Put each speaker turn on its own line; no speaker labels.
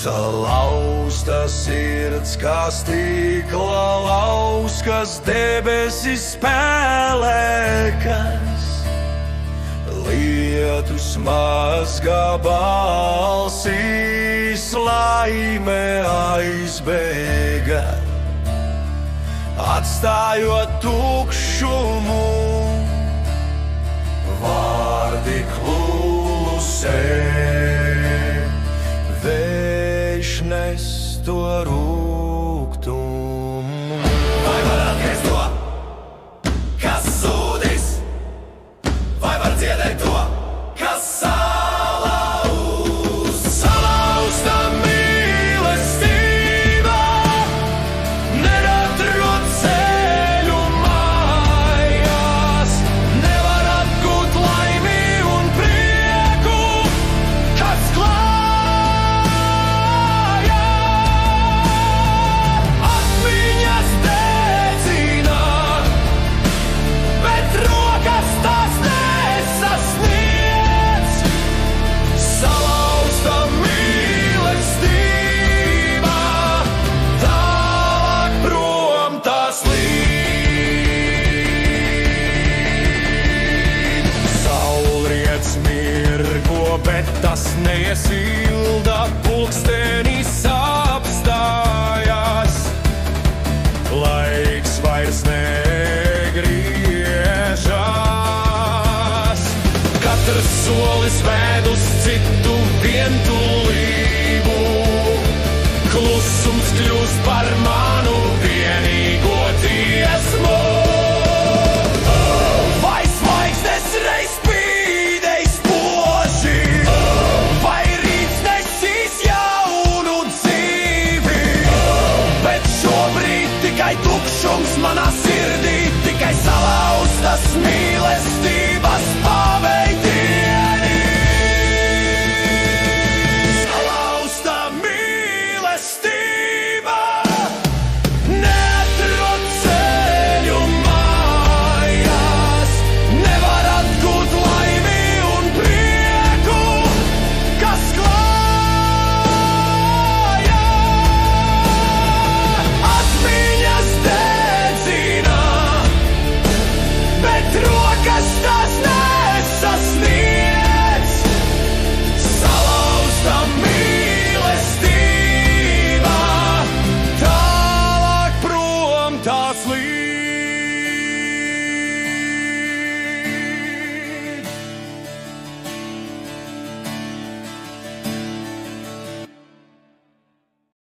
Salauzta sirds kā stikla lauskas, debesis spēlēkas. Lietus mazgā balsīs, laime aizbēga, atstājot tukšumu. Vārdi klusē, vējš nes to rūgtumu. Vai var atgriezt to, kas zūdis? Vai var dziedēt to, kas salauz? Salauzta mīlestība neatrod ceļu mājās, nevar atgūt laimi un prieku, kas klājā. Atmiņas dedzina, bet rokas tās nesasniedz. Salauzta mīlestība, tālāk prom tās līd. Saulriets mirgo, bet tas neiesilda, pulksteni